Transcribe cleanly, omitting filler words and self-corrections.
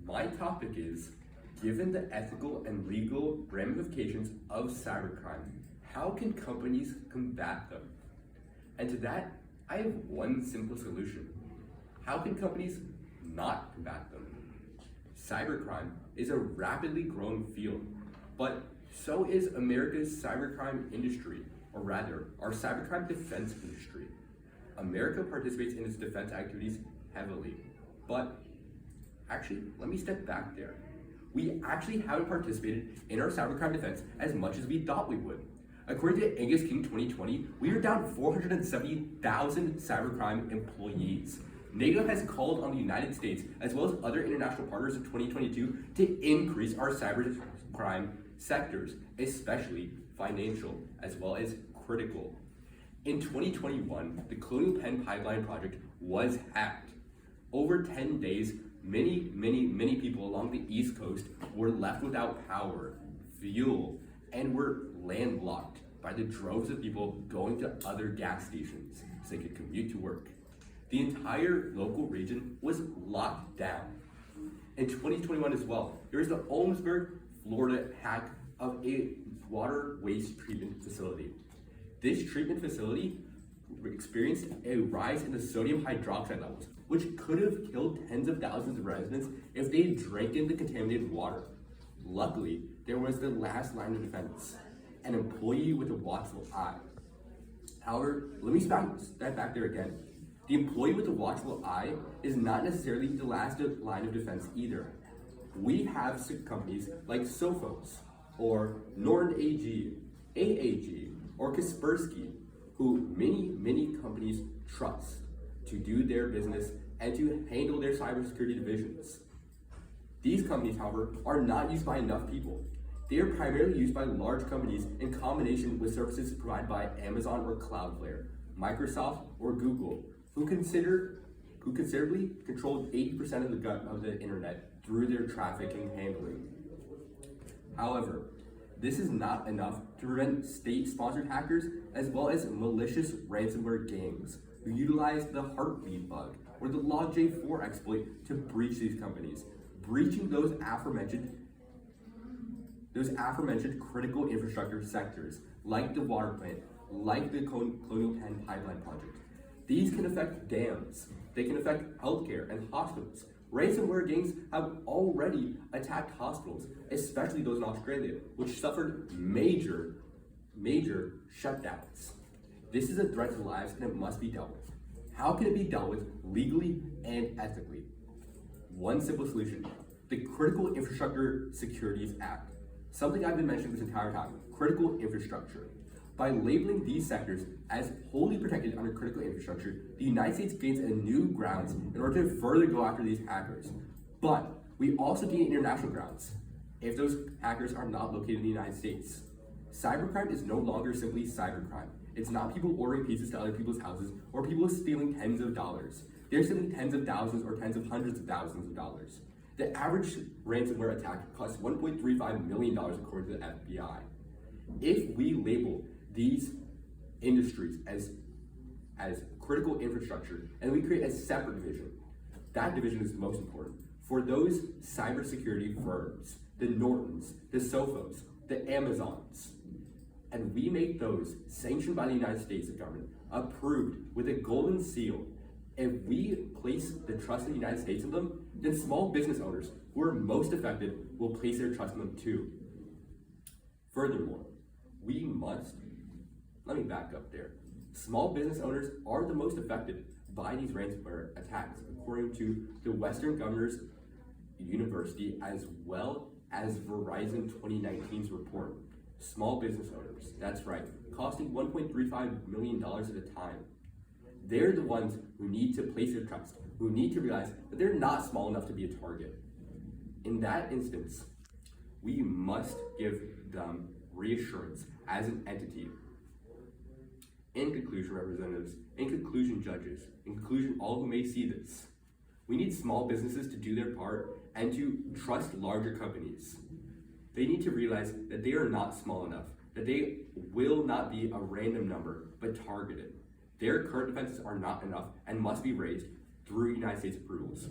My topic is, given the ethical and legal ramifications of cybercrime, how can companies combat them? And to that, I have one simple solution. How can companies not combat them? Cybercrime is a rapidly growing field, but so is America's cybercrime industry, or rather, our cybercrime defense industry. America participates in its defense activities heavily, but actually, let me step back there. We actually haven't participated in our cybercrime defense as much as we thought we would. According to Angus King 2020, we are down 470,000 cybercrime employees. NATO has called on the United States, as well as other international partners in 2022, to increase our cybercrime sectors, especially financial, as well as critical. In 2021, the Colonial Penn Pipeline project was hacked. Over 10 days, many people along the East Coast were left without power, fuel, and were landlocked by the droves of people going to other gas stations so they could commute to work. The entire local region was locked down. In 2021 as well, there was the Olmsburg, Florida hack of a water waste treatment facility. This treatment facility experienced a rise in the sodium hydroxide levels, which could have killed tens of thousands of residents if they drank in the contaminated water. Luckily, there was the last line of defense, an employee with a watchful eye. However, let me step back there again. The employee with the watchful eye is not necessarily the last line of defense either. We have companies like Sophos, or Norton AG, AAG, or Kaspersky, who many companies trust to do their business and to handle their cybersecurity divisions. These companies, however, are not used by enough people. They are primarily used by large companies in combination with services provided by Amazon or Cloudflare, Microsoft or Google, who considerably control 80% of the internet through their trafficking handling. However, this is not enough to prevent state-sponsored hackers as well as malicious ransomware gangs who utilize the heartbeat bug or the Log4j exploit to breach these companies, breaching those aforementioned critical infrastructure sectors like the water plant, like the Colonial Penn Pipeline project. These can affect dams, they can affect healthcare and hospitals. Ransomware gangs have already attacked hospitals, especially those in Australia, which suffered major shutdowns. This is a threat to lives and it must be dealt with. How can it be dealt with legally and ethically? One simple solution: the Critical Infrastructure Securities Act. Something I've been mentioning this entire time: critical infrastructure. By labeling these sectors as wholly protected under critical infrastructure, the United States gains a new grounds in order to further go after these hackers. But we also gain international grounds if those hackers are not located in the United States. Cybercrime is no longer simply cybercrime. It's not people ordering pizzas to other people's houses or people stealing tens of dollars. They're stealing tens of thousands or tens of hundreds of thousands of dollars. The average ransomware attack costs $1.35 million according to the FBI. If we label these industries as critical infrastructure and we create a separate division, that division is the most important. For those cybersecurity firms, the Nortons, the Sophos, the Amazons, and we make those sanctioned by the United States government, approved with a golden seal. If we place the trust of the United States in them, then small business owners who are most affected will place their trust in them too. Furthermore, let me back up there. Small business owners are the most affected by these ransomware attacks, according to the Western Governors University as well as Verizon 2019's report. Small business owners, that's right, costing $1.35 million at a time. They're the ones who need to place their trust, who need to realize that they're not small enough to be a target. In that instance, we must give them reassurance as an entity. In conclusion, representatives, in conclusion, judges, in conclusion, all who may see this, we need small businesses to do their part and to trust larger companies. They need to realize that they are not small enough, that they will not be a random number, but targeted. Their current defenses are not enough and must be raised through United States approvals.